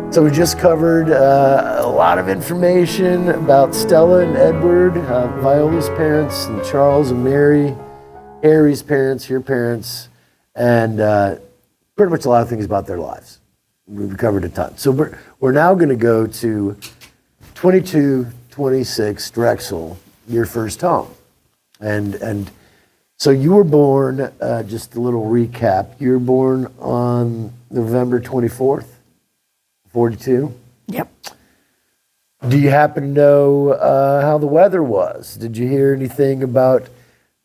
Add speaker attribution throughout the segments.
Speaker 1: So we just covered a lot of information about Stella and Edward, Viola's parents, and Charles and Mary, Harry's parents, your parents, and pretty much a lot of things about their lives. We've covered a ton. So we're now going to go to 2226 Drexel, your first home. And so you were born, just a little recap, you were born on November 24th, 42?
Speaker 2: Yep.
Speaker 1: Do you happen to know how the weather was? Did you hear anything about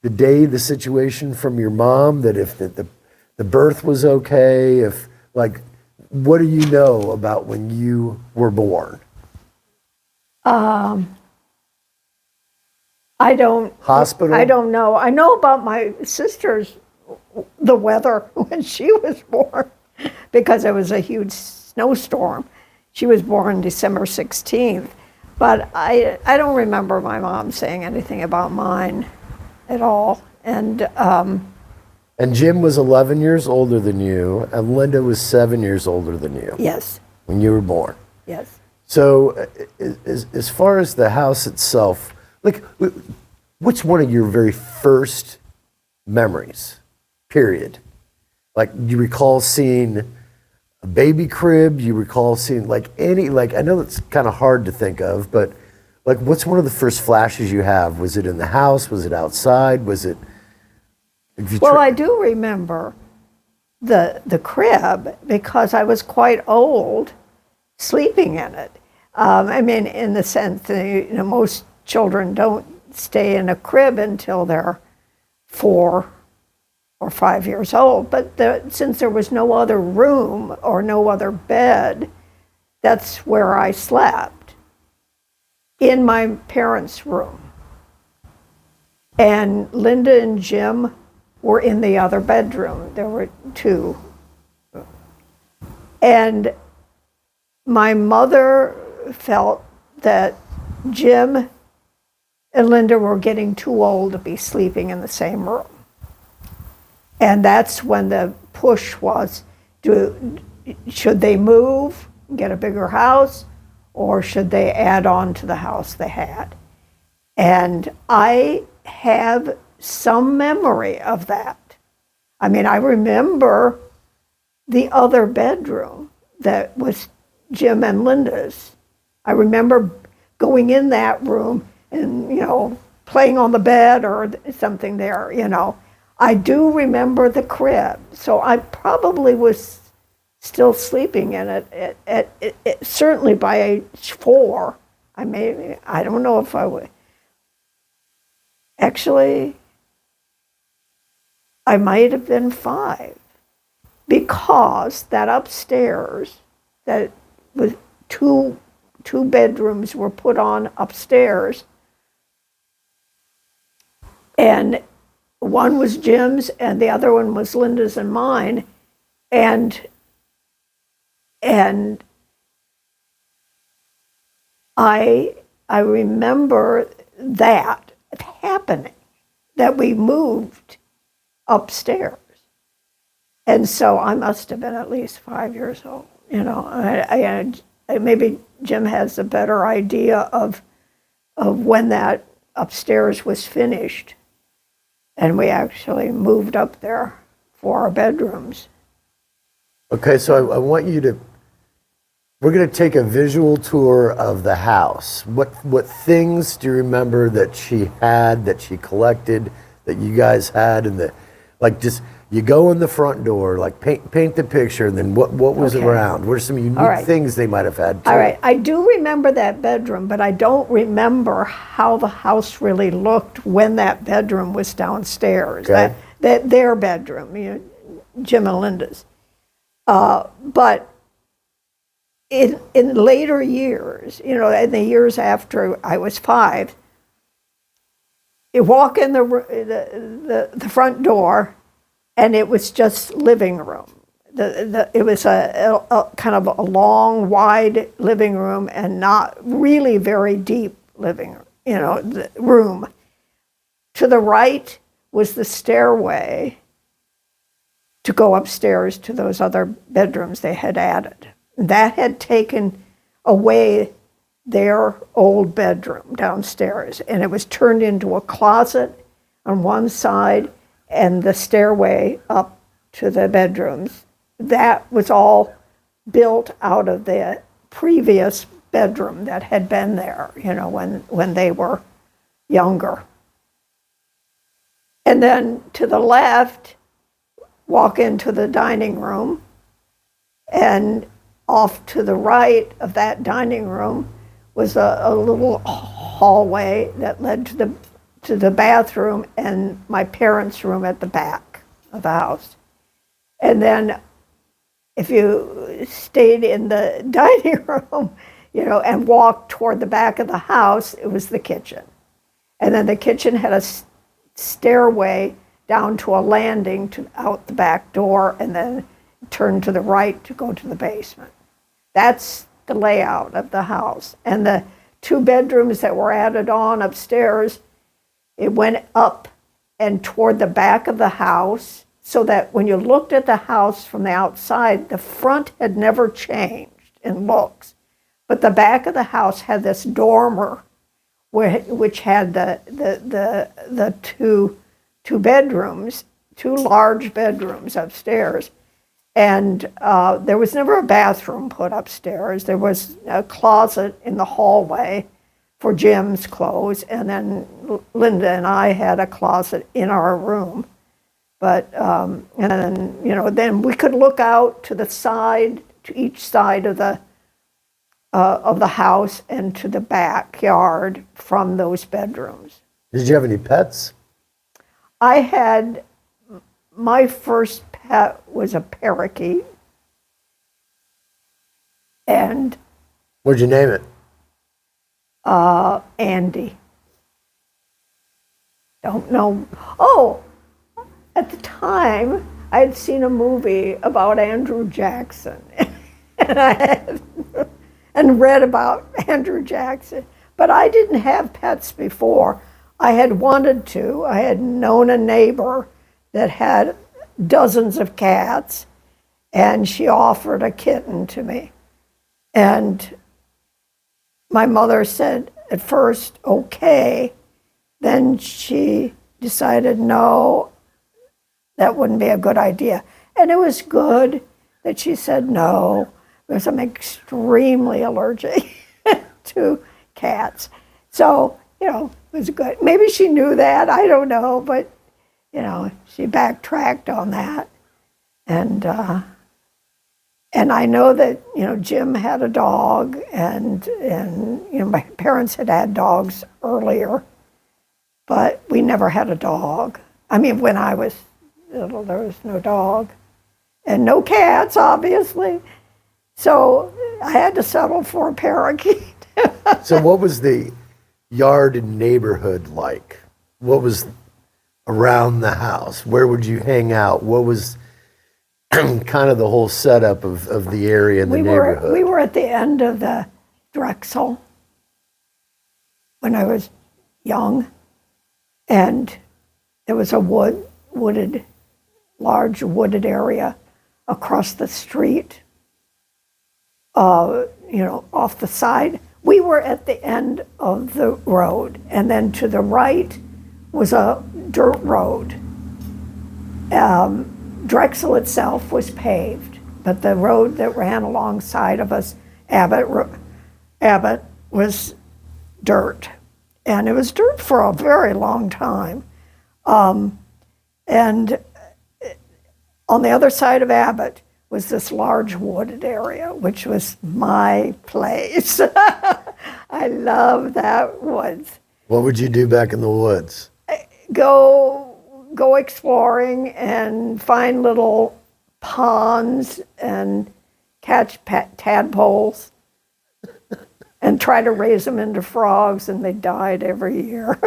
Speaker 1: the day, the situation from your mom, that if the birth was okay, if, like, what do you know about when you were born?
Speaker 2: I don't.
Speaker 1: Hospital?
Speaker 2: I don't know. I know about my sister's, the weather when she was born, because it was a huge snowstorm. She was born December 16th, but I don't remember my mom saying anything about mine at all. And
Speaker 1: Jim was 11 years older than you, and Linda was 7 years older than you.
Speaker 2: Yes.
Speaker 1: When you were born.
Speaker 2: Yes.
Speaker 1: So as far as the house itself, like, what's one of your very first memories, period? Like, do you recall seeing a baby crib? Do you recall seeing, like, any, like, I know it's kind of hard to think of, but, like, what's one of the first flashes you have? Was it in the house? Was it outside? Was it...
Speaker 2: Well, I do remember the crib, because I was quite old sleeping in it. I mean, in the sense that, you know, most children don't stay in a crib until they're 4 or 5 years old. But since there was no other room or no other bed, that's where I slept, in my parents' room. And Linda and Jim were in the other bedroom. There were 2. And my mother felt that Jim and Linda were getting too old to be sleeping in the same room. And that's when the push was, should they move, get a bigger house, or should they add on to the house they had? And I have some memory of that. I mean, I remember the other bedroom that was Jim and Linda's. I remember going in that room and, you know, playing on the bed or something there, you know. I do remember the crib, so I probably was still sleeping in it, certainly by age 4. I don't know if I would. Actually, I might have been 5, because that upstairs, that was two bedrooms were put on upstairs, and one was Jim's and the other one was Linda's and mine, and I remember that happening, that we moved upstairs. And so I must have been at least 5 years old. You know, I maybe Jim has a better idea of when that upstairs was finished, and we actually moved up there for our bedrooms.
Speaker 1: Okay, so I want you to, we're going to take a visual tour of the house. What things do you remember that she had, that she collected, that you guys had, and like, just, you go in the front door, like, paint the picture, and then what was around? What are some unique things they might have had too?
Speaker 2: All right, I do remember that bedroom, but I don't remember how the house really looked when that bedroom was downstairs.
Speaker 1: Okay.
Speaker 2: That their bedroom, you know, Jim and Linda's. But in later years, you know, in the years after I was 5, you walk in the front door, and it was just living room. It was a kind of a long, wide living room, and not really very deep living, you know, room. To the right was the stairway to go upstairs to those other bedrooms they had added. That had taken away their old bedroom downstairs, and it was turned into a closet on one side and the stairway up to the bedrooms. That was all built out of the previous bedroom that had been there, when they were younger. And then to the left, walk into the dining room, and off to the right of that dining room was a little hallway that led to the bathroom and my parents' room at the back of the house. And then if you stayed in the dining room, and walked toward the back of the house, it was the kitchen. And then the kitchen had a stairway down to a landing out the back door, and then turn to the right to go to the basement. That's the layout of the house. And the 2 bedrooms that were added on upstairs, it went up and toward the back of the house, so that when you looked at the house from the outside, the front had never changed in looks. But the back of the house had this dormer which had the two bedrooms, 2 large bedrooms upstairs. And there was never a bathroom put upstairs. There was a closet in the hallway for Jim's clothes, and then Linda and I had a closet in our room. But and then then we could look out to the side, to each side of the house and to the backyard from those bedrooms.
Speaker 1: Did you have any pets?
Speaker 2: My first pet was a parakeet. And
Speaker 1: what'd you name it?
Speaker 2: Andy. Don't know. Oh, at the time, I had seen a movie about Andrew Jackson. and read about Andrew Jackson. But I didn't have pets before. I had wanted to. I had known a neighbor that had dozens of cats, and she offered a kitten to me. And my mother said at first, okay. Then she decided, no, that wouldn't be a good idea. And it was good that she said no, because I'm extremely allergic to cats. So, it was good. Maybe she knew that, I don't know, but, she backtracked on that. And I know that, Jim had a dog, and my parents had dogs earlier, but we never had a dog. I mean, when I was little, there was no dog. And no cats, obviously. So I had to settle for a parakeet.
Speaker 1: So what was the yard and neighborhood like? What was around the house? Where would you hang out? What was kind of the whole setup of the area and the neighborhood?
Speaker 2: We were at the end of the Drexel when I was young. And there was a large wooded area across the street, off the side. We were at the end of the road, and then to the right was a dirt road. Drexel itself was paved, but the road that ran alongside of us, Abbott, was dirt. And it was dirt for a very long time. And on the other side of Abbott was this large wooded area, which was my place. I love that woods.
Speaker 1: What would you do back in the woods?
Speaker 2: Go exploring and find little ponds and catch tadpoles and try to raise them into frogs, and they died every year.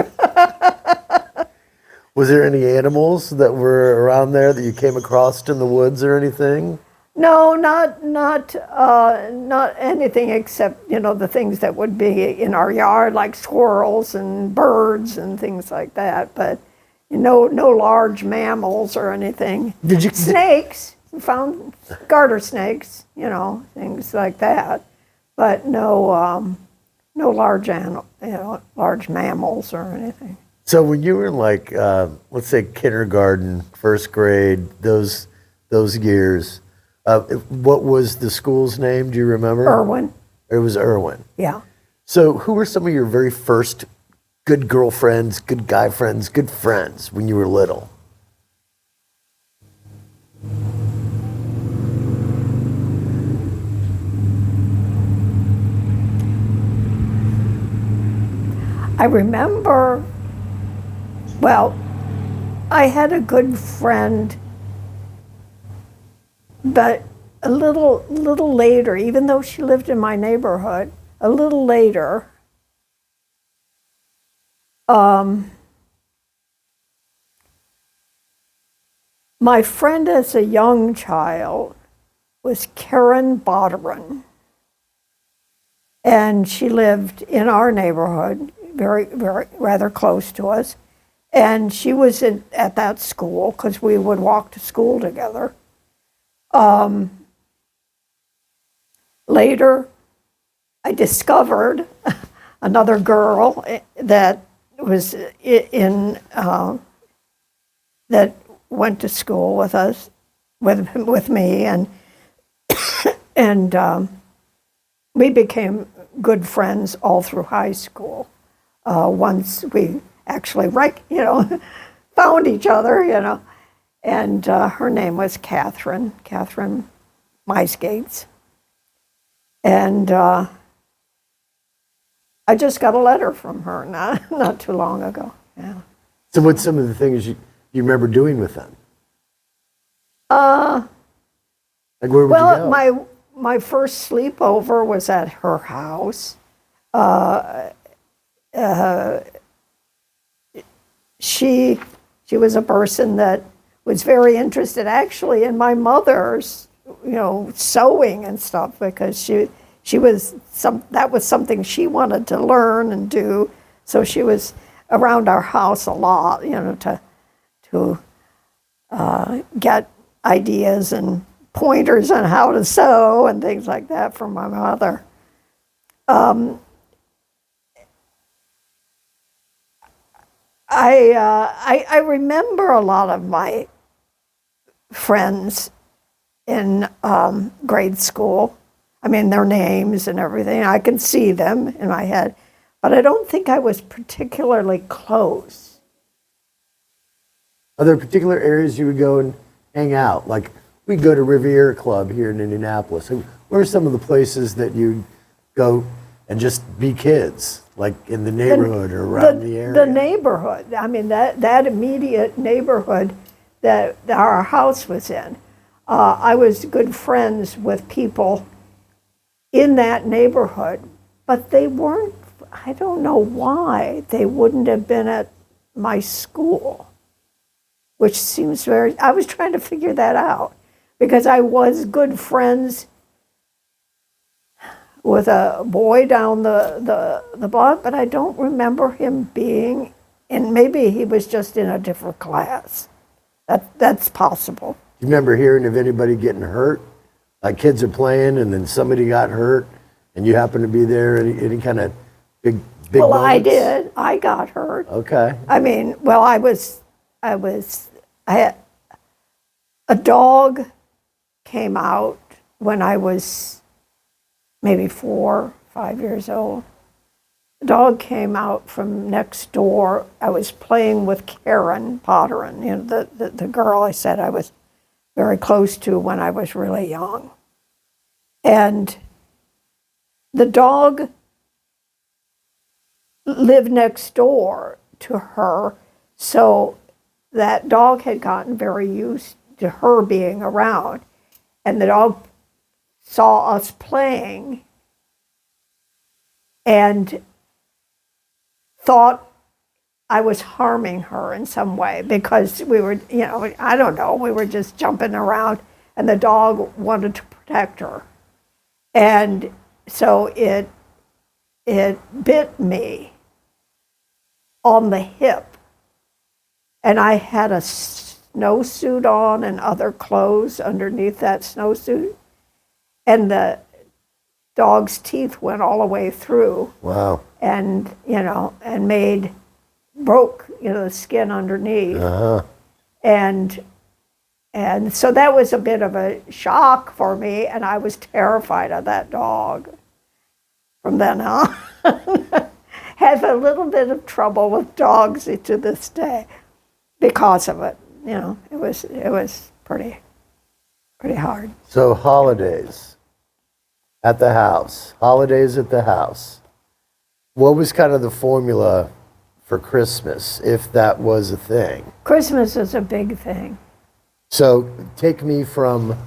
Speaker 1: Was there any animals that were around there that you came across in the woods or anything?
Speaker 2: No, not anything except, the things that would be in our yard, like squirrels and birds and things like that. But no large mammals or anything. Snakes found garter snakes, things like that, but no large large mammals or anything.
Speaker 1: So when you were like, let's say kindergarten, first grade, those years, what was the school's name? Do you remember?
Speaker 2: Irwin.
Speaker 1: It was Irwin.
Speaker 2: Yeah.
Speaker 1: So who were some of your very first good girlfriends, good guy friends, good friends when you were little?
Speaker 2: I remember, well, I had a good friend, but a little later, even though she lived in my neighborhood, a little later, my friend as a young child was Karen Botterin. And she lived in our neighborhood, rather close to us. And she was at that school because we would walk to school together. Later, I discovered another girl that was that went to school with us, with me, and we became good friends all through high school. Once we actually, found each other, and her name was Catherine Maisgates. And I just got a letter from her not too long ago. Yeah.
Speaker 1: So what's some of the things you remember doing with them? Like where would you go?
Speaker 2: My first sleepover was at her house. She was a person that was very interested actually in my mother's, sewing and stuff, because that was something she wanted to learn and do. So she was around our house a lot, to get ideas and pointers on how to sew and things like that from my mother. I remember a lot of my friends in grade school. I mean, their names and everything. I can see them in my head, but I don't think I was particularly close.
Speaker 1: Are there particular areas you would go and hang out? Like we go to Riviera Club here in Indianapolis. Where are some of the places that you go and just be kids, like in the neighborhood or around the area?
Speaker 2: The neighborhood. I mean, that immediate neighborhood that our house was in. I was good friends with people in that neighborhood, but they weren't, I don't know why, they wouldn't have been at my school, which seems I was trying to figure that out, because I was good friends with a boy down the block, but I don't remember him being, and maybe he was just in a different class. That's possible.
Speaker 1: Do you remember hearing of anybody getting hurt? Like kids are playing and then somebody got hurt and you happen to be there, any kind of big
Speaker 2: Well,
Speaker 1: moments?
Speaker 2: I did. I got hurt.
Speaker 1: Okay.
Speaker 2: I mean, well, I had a dog came out when I was maybe 4 or 5 years old. The dog came out from next door. I was playing with Karen Potterin, the girl I said I was very close to when I was really young. And the dog lived next door to her, so that dog had gotten very used to her being around. And the dog saw us playing and thought I was harming her in some way, because we were, I don't know, we were just jumping around, and the dog wanted to protect her. And so it bit me on the hip, and I had a snowsuit on and other clothes underneath that snowsuit. And the dog's teeth went all the way through.
Speaker 1: Wow.
Speaker 2: And, and broke, the skin underneath.
Speaker 1: Uh-huh.
Speaker 2: And so that was a bit of a shock for me, and I was terrified of that dog from then on. Have a little bit of trouble with dogs to this day because of it. It was pretty hard.
Speaker 1: So holidays at the house. Holidays at the house. What was kind of the formula for Christmas, if that was a thing?
Speaker 2: Christmas is a big thing.
Speaker 1: So take me from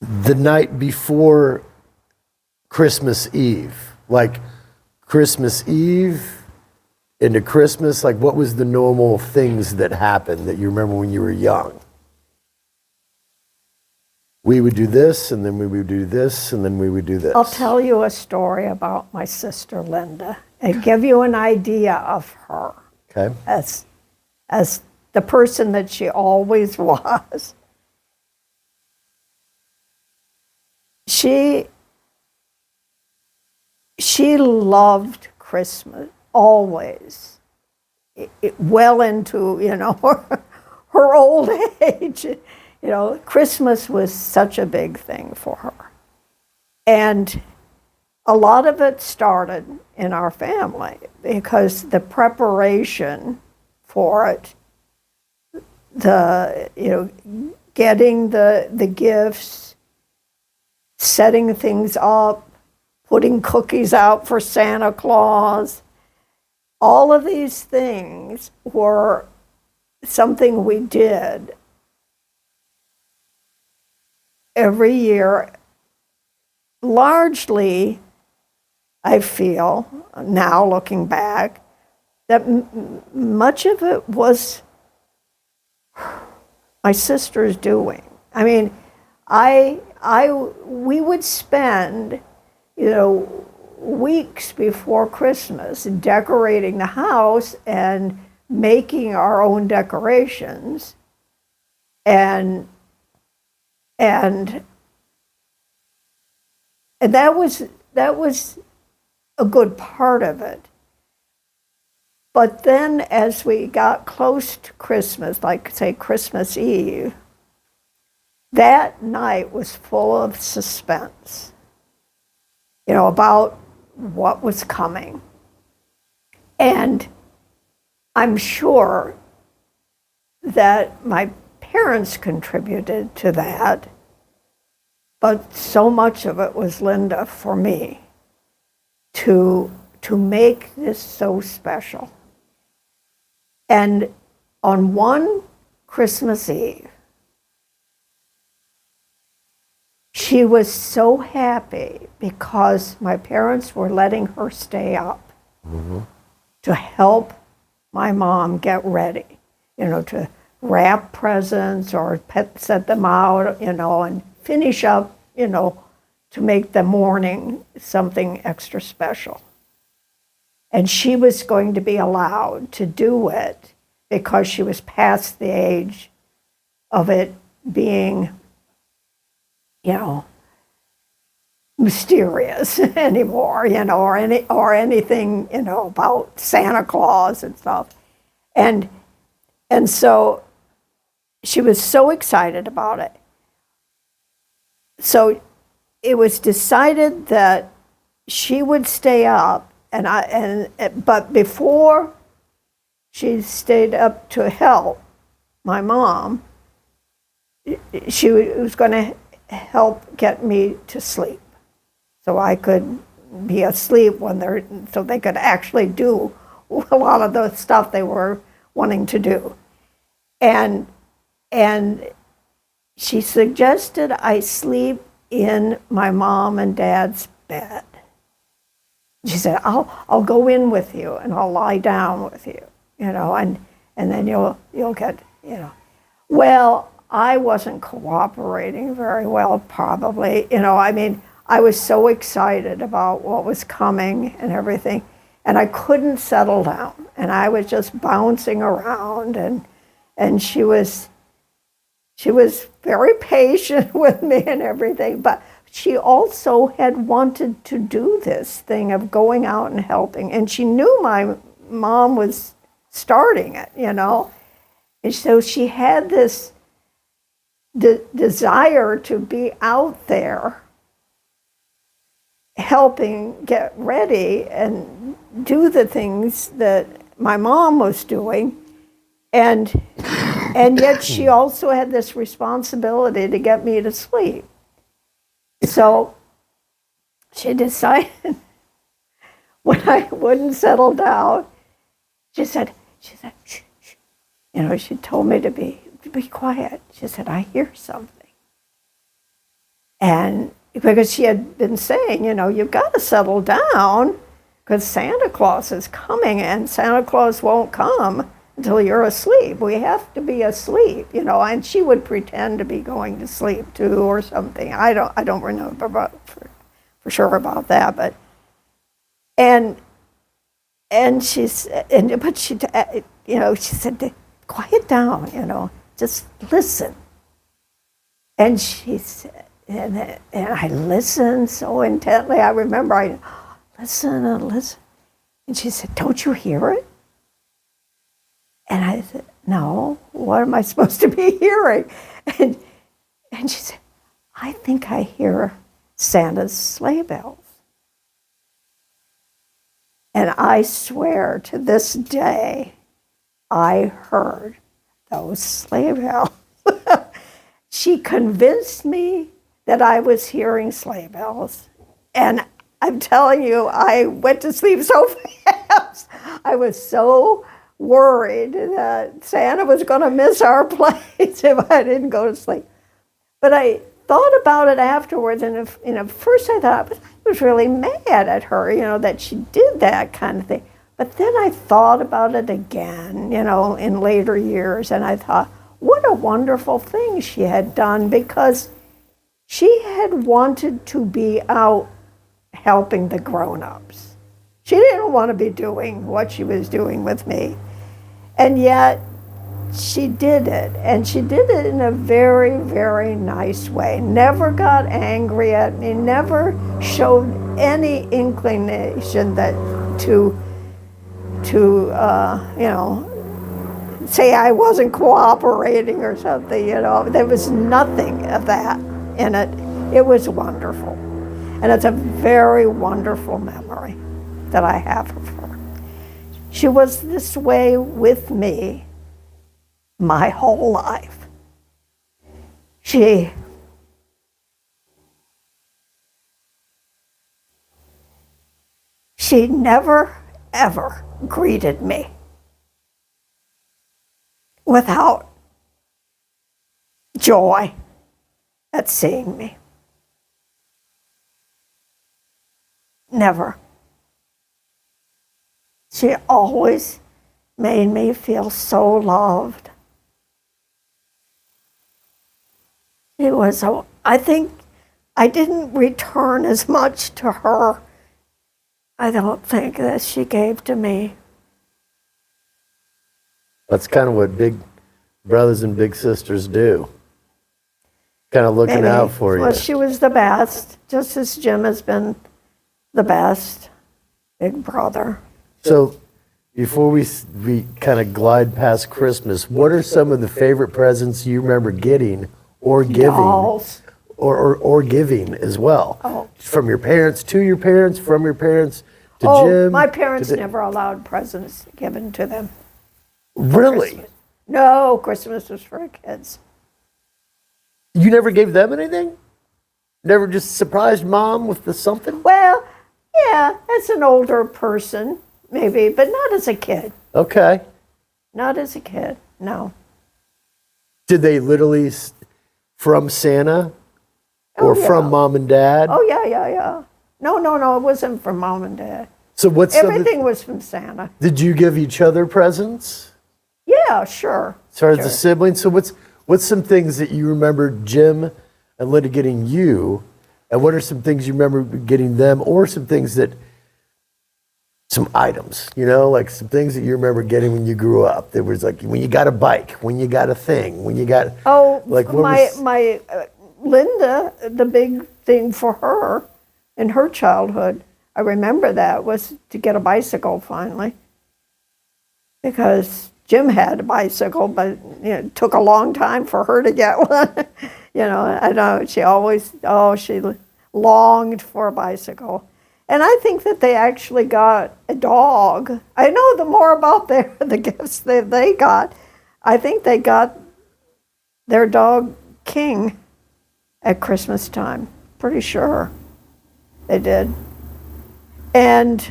Speaker 1: the night before Christmas Eve, like Christmas Eve into Christmas, like what was the normal things that happened that you remember when you were young? We would do this, and then we would do this, and then we would do this.
Speaker 2: I'll tell you a story about my sister Linda and give you an idea of her.
Speaker 1: Okay.
Speaker 2: As the person that she always was. She loved Christmas always, well into her old age. Christmas was such a big thing for her, and a lot of it started in our family because the preparation for it, getting the gifts, setting things up, putting cookies out for Santa Claus, all of these things were something we did every year. Largely, I feel now looking back that much of it was my sister's doing. I mean, we would spend, weeks before Christmas decorating the house and making our own decorations, and that was a good part of it. But then as we got close to Christmas, like say Christmas Eve, that night was full of suspense, about what was coming. And I'm sure that my parents contributed to that, but so much of it was Linda for me to make this so special. And on one Christmas Eve, she was so happy because my parents were letting her stay up to help my mom get ready, to wrap presents or set them out, and finish up, to make the morning something extra special. And she was going to be allowed to do it because she was past the age of it being, mysterious anymore, or anything, about Santa Claus and stuff. And so she was so excited about it. So it was decided that she would stay up, but before she stayed up to help my mom, she was going to help get me to sleep, so I could be asleep so they could actually do a lot of the stuff they were wanting to do. And she suggested I sleep in my mom and dad's bed. She said, I'll go in with you and I'll lie down with you, and then you'll get, Well, I wasn't cooperating very well, probably. I was so excited about what was coming and everything, and I couldn't settle down, and I was just bouncing around, and And she was very patient with me and everything, but she also had wanted to do this thing of going out and helping. And she knew my mom was starting it, you know. And so she had this desire to be out there helping get ready and do the things that my mom was doing. And yet she also had this responsibility to get me to sleep. So she decided, when I wouldn't settle down, she said, shh, shh. You know, she told me to be quiet. She said, I hear something. And because she had been saying, you know, you've got to settle down because Santa Claus is coming and Santa Claus won't come until you're asleep. We have to be asleep, you know. And she would pretend to be going to sleep too or something. I don't remember for sure about that, but and she said, but she, you know, she said, quiet down, you know, just listen. And she said, and I listened so intently. I remember I listen and listen. And she said, don't you hear it? And I said, no, what am I supposed to be hearing? And she said, I think I hear Santa's sleigh bells. And I swear to this day, I heard those sleigh bells. She convinced me that I was hearing sleigh bells. And I'm telling you, I went to sleep so fast. I was so worried that Santa was going to miss our place if I didn't go to sleep. But I thought about it afterwards, and first I thought I was really mad at her, you know, that she did that kind of thing. But then I thought about it again, you know, in later years, and I thought, what a wonderful thing she had done, because she had wanted to be out helping the grown-ups. She didn't want to be doing what she was doing with me. And yet, she did it, and she did it in a very, very nice way. Never got angry at me, never showed any inclination that to you know, say I wasn't cooperating or something, you know. There was nothing of that in it. It was wonderful. And it's a very wonderful memory that I have of her. She was this way with me my whole life. She never, ever greeted me without joy at seeing me. Never. She always made me feel so loved. It was, I think I didn't return as much to her, I don't think, that she gave to me.
Speaker 1: That's kind of what big brothers and big sisters do. Kind of looking out for you.
Speaker 2: Well, she was the best, just as Jim has been the best big brother.
Speaker 1: So before we kind of glide past Christmas, what are some of the favorite presents you remember getting or giving?
Speaker 2: Dolls.
Speaker 1: Or giving as well?
Speaker 2: Oh.
Speaker 1: From your parents, to your parents, from your parents, to Jim?
Speaker 2: My parents never allowed presents given to them.
Speaker 1: Really?
Speaker 2: Christmas. No, Christmas was for kids.
Speaker 1: You never gave them anything? Never just surprised mom with something?
Speaker 2: Well, yeah, as an older person, maybe, but not as a kid.
Speaker 1: Okay.
Speaker 2: Not as a kid, no.
Speaker 1: Did they literally from Santa or from mom and dad?
Speaker 2: Oh, yeah. No, it wasn't from mom and dad.
Speaker 1: So what's
Speaker 2: everything was from Santa.
Speaker 1: Did you give each other presents?
Speaker 2: Yeah, sure.
Speaker 1: As far as the siblings, so what's some things that you remember Jim and Linda getting you, and what are some things you remember getting them, or some things that some items, like some things that you remember getting when you grew up. There was like when you got a bike, when you got a thing, when you got like what was,
Speaker 2: my Linda, the big thing for her in her childhood, I remember that, was to get a bicycle finally, because Jim had a bicycle, but it took a long time for her to get one. I know she always, she longed for a bicycle. And I think that they actually got a dog. I know the more about the gifts that they got. I think they got their dog King at Christmas time. Pretty sure they did. And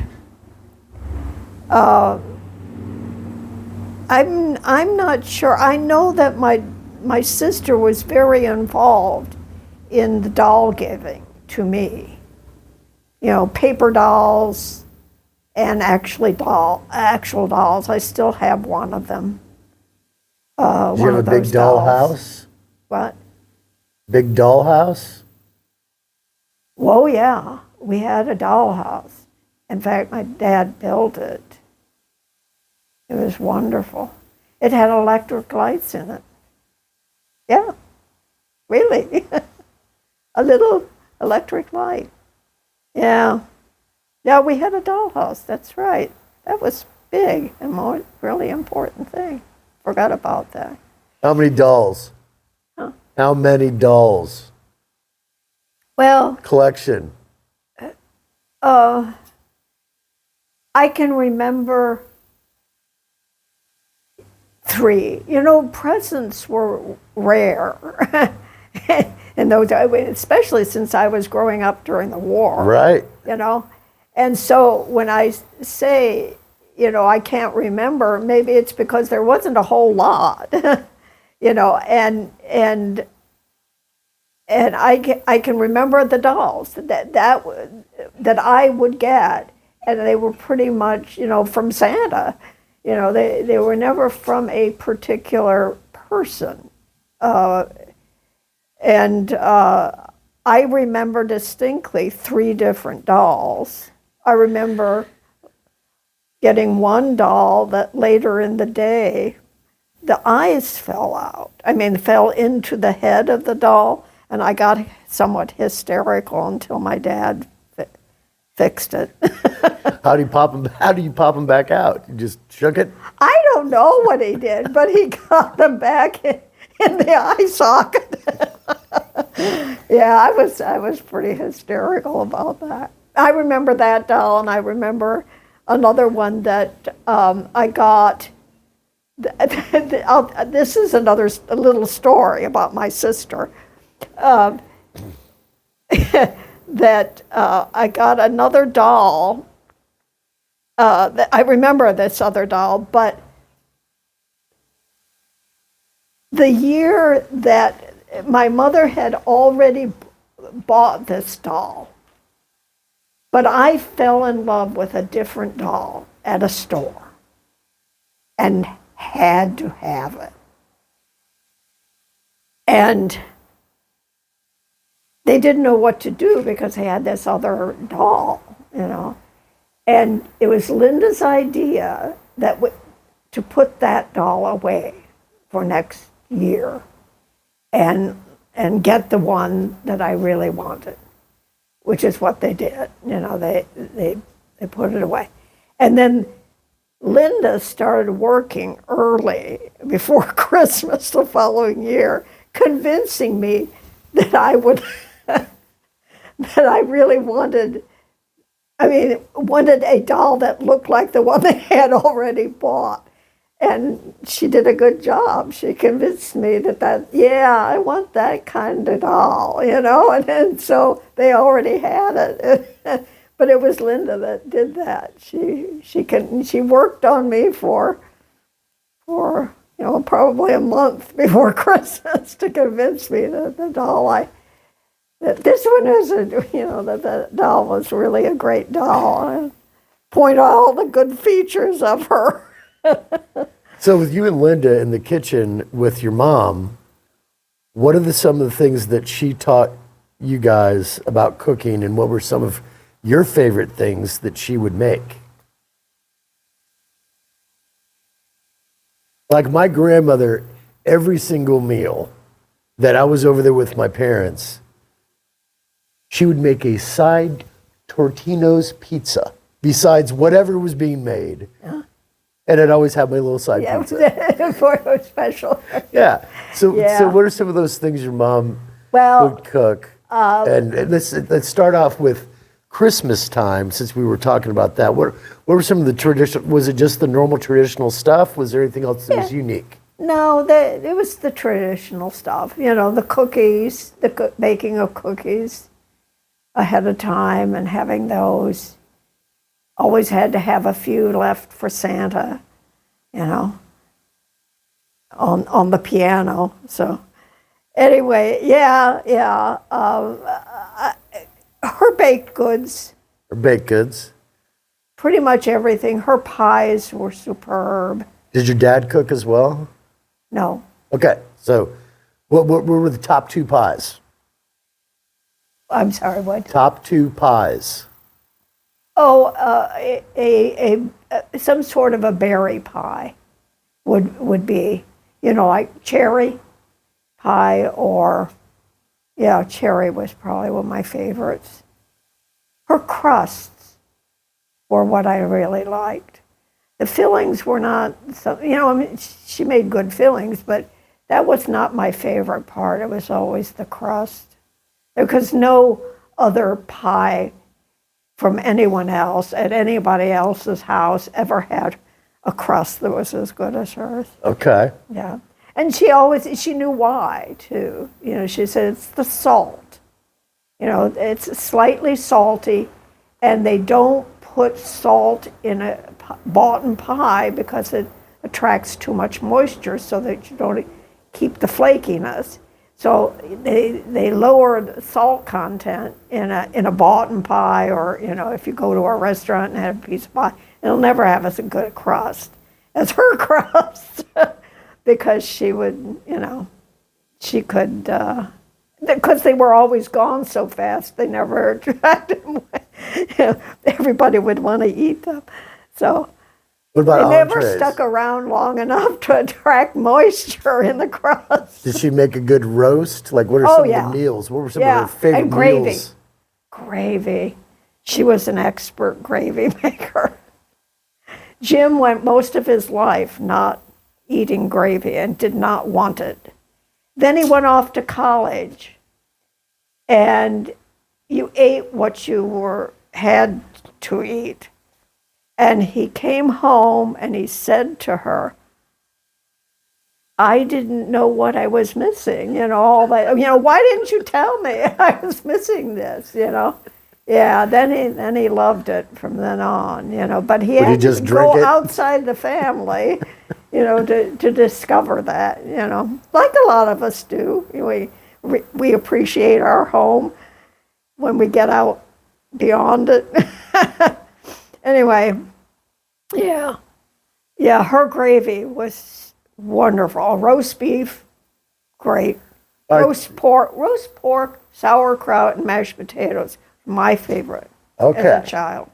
Speaker 2: I'm not sure. I know that my sister was very involved in the doll giving to me. Paper dolls and actual dolls. I still have one of them.
Speaker 1: Did you have a big doll house?
Speaker 2: What?
Speaker 1: Big doll house?
Speaker 2: Well, yeah, we had a doll house. In fact, my dad built it. It was wonderful. It had electric lights in it. Yeah, really. A little electric light. Yeah. Yeah, we had a dollhouse, that's right. That was big and really important thing. Forgot about that.
Speaker 1: How many dolls?
Speaker 2: Huh?
Speaker 1: How many dolls?
Speaker 2: Well,
Speaker 1: collection.
Speaker 2: I can remember 3. Presents were rare. And those, especially since I was growing up during the war.
Speaker 1: Right.
Speaker 2: And so when I say, I can't remember, maybe it's because there wasn't a whole lot, and I can remember the dolls that I would get, and they were pretty much, from Santa. They were never from a particular person. And I remember distinctly 3 different dolls. I remember getting one doll that later in the day, the eyes fell out. Fell into the head of the doll, and I got somewhat hysterical until my dad fixed it.
Speaker 1: How do you pop them back out? You just shook it?
Speaker 2: I don't know what he did, but he got them back in the eye socket. Yeah, I was pretty hysterical about that. I remember that doll, and I remember another one that I got. This is a little story about my sister. That I got another doll. I remember this other doll, but the year that my mother had already bought this doll, but I fell in love with a different doll at a store and had to have it. And they didn't know what to do because they had this other doll, And it was Linda's idea to put that doll away for next year and get the one that I really wanted, which is what they did. They put it away. And then Linda started working early before Christmas the following year, convincing me that I would, that I really wanted a doll that looked like the one they had already bought. And she did a good job. She convinced me I want that kind of doll, and so they already had it. But it was Linda that did that. She worked on me for probably a month before Christmas to convince me that the doll that this one isn't, that the doll was really a great doll. And point out all the good features of her.
Speaker 1: So with you and Linda in the kitchen with your mom, what are some of the things that she taught you guys about cooking, and what were some of your favorite things that she would make? Like my grandmother, every single meal that I was over there with my parents, she would make a side Tortino's pizza besides whatever was being made.
Speaker 2: Yeah.
Speaker 1: And I'd always have my little side
Speaker 2: Yeah,
Speaker 1: pizza.
Speaker 2: for a special.
Speaker 1: Yeah. So
Speaker 2: Yeah.
Speaker 1: what are some of those things your mom
Speaker 2: Well,
Speaker 1: would cook? And let's start off with Christmas time, since we were talking about that. What were some of the traditional? Was it just the normal traditional stuff? Was there anything else that was unique?
Speaker 2: no, it was the traditional stuff. You know, the cookies, the baking of cookies ahead of time and having those. Always had to have a few left for Santa, you know, on the piano. So anyway, yeah. Her baked goods,
Speaker 1: Or baked goods?
Speaker 2: pretty much everything. Her pies were superb.
Speaker 1: Did your dad cook as well?
Speaker 2: No,
Speaker 1: Okay, so what were the top two pies?
Speaker 2: I'm sorry, what?
Speaker 1: Top two pies.
Speaker 2: Oh, some sort of a berry pie would be, you know, like cherry pie or, yeah, cherry was probably one of my favorites. Her crusts were what I really liked. The fillings were not, so, you know, I mean, she made good fillings, but that was not my favorite part. It was always the crust. Because no other pie from anyone else at anybody else's house ever had a crust that was as good as hers.
Speaker 1: Okay.
Speaker 2: Yeah. And she knew why too. You know, she said it's the salt. You know, it's slightly salty, and they don't put salt in a boughten pie because it attracts too much moisture so that you don't keep the flakiness. So they lower the salt content in a boughten pie, or, you know, if you go to a restaurant and have a piece of pie, it'll never have as good a crust as her crust because she would, you know, she could, because they were always gone so fast, they never attracted them. You know, everybody would want to eat them. So
Speaker 1: What about
Speaker 2: they never
Speaker 1: entrees?
Speaker 2: stuck around long enough to attract moisture in the crust.
Speaker 1: Did she make a good roast? Like, what are
Speaker 2: Oh,
Speaker 1: some
Speaker 2: yeah.
Speaker 1: of the meals? What were some
Speaker 2: Yeah,
Speaker 1: of her favorite
Speaker 2: and gravy.
Speaker 1: meals?
Speaker 2: Gravy. She was an expert gravy maker. Jim went most of his life not eating gravy and did not want it. Then he went off to college, and you ate what you had to eat. And he came home and he said to her, I didn't know what I was missing, you know, all that, you know, why didn't you tell me I was missing this, you know? Yeah, then he loved it from then on, you know, but he
Speaker 1: Would he
Speaker 2: had
Speaker 1: just
Speaker 2: to
Speaker 1: drink
Speaker 2: go
Speaker 1: it?
Speaker 2: outside the family, you know, to discover that, you know, like a lot of us do. We appreciate our home when we get out beyond it. Anyway, yeah, her gravy was wonderful. Roast beef, great. Roast pork, sauerkraut, and mashed potatoes, my favorite as
Speaker 1: Okay.
Speaker 2: a child.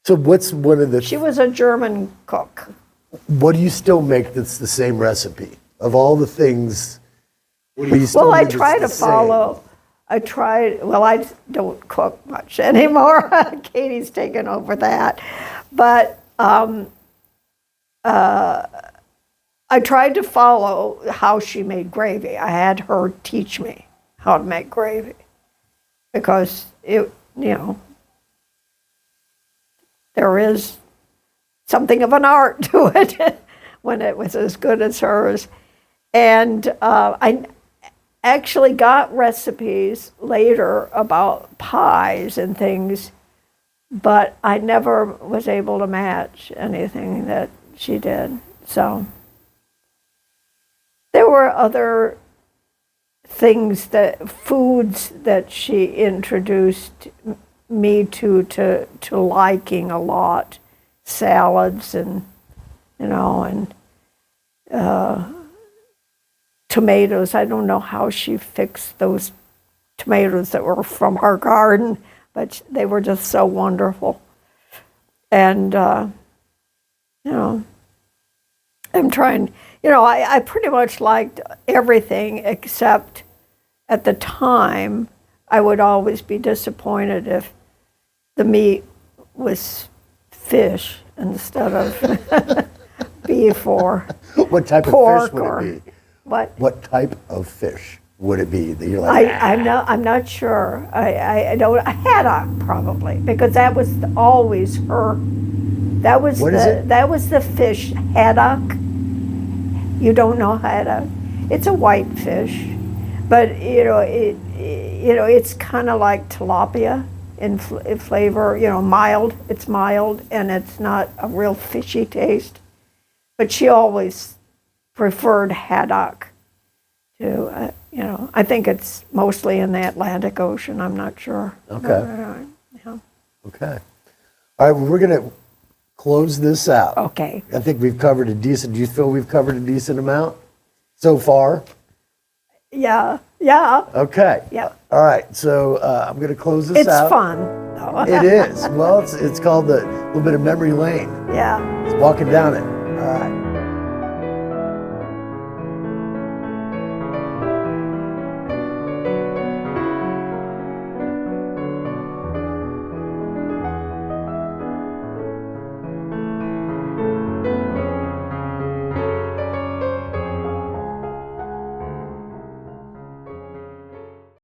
Speaker 1: So what's one of the,
Speaker 2: She was a German cook.
Speaker 1: what do you still make that's the same recipe? Of all the things, what do you still
Speaker 2: Well, I
Speaker 1: do that's
Speaker 2: try to
Speaker 1: the same?
Speaker 2: follow. I don't cook much anymore. Katie's taken over that. But I tried to follow how she made gravy. I had her teach me how to make gravy because there is something of an art to it when it was as good as hers. And I actually got recipes later about pies and things, but I never was able to match anything that she did. So there were other foods that she introduced me to liking a lot. Salads and tomatoes. I don't know how she fixed those tomatoes that were from our garden, but they were just so wonderful. And I'm trying, I pretty much liked everything except at the time, I would always be disappointed if the meat was fish instead of beef or
Speaker 1: What type of
Speaker 2: pork
Speaker 1: fish would
Speaker 2: or
Speaker 1: it be?
Speaker 2: what.
Speaker 1: Type of fish would it be that you're like?
Speaker 2: I'm not sure. I don't. A haddock probably because that was always her. That was
Speaker 1: What is it?
Speaker 2: That was the fish haddock. You don't know haddock? It's a white fish, but it's kind of like tilapia in flavor. Mild. It's mild and it's not a real fishy taste. But she always preferred haddock to. I think it's mostly in the Atlantic Ocean. I'm not sure.
Speaker 1: Okay.
Speaker 2: Yeah.
Speaker 1: Okay. All right, well, we're going to close this out.
Speaker 2: Okay.
Speaker 1: I think we've covered do you feel we've covered a decent amount so far?
Speaker 2: Yeah. Yeah.
Speaker 1: Okay.
Speaker 2: Yeah.
Speaker 1: All right, so I'm going to close this
Speaker 2: It's
Speaker 1: out.
Speaker 2: fun. Though.
Speaker 1: It is. Well, it's called a little bit of memory lane.
Speaker 2: Yeah.
Speaker 1: It's walking down it. All right.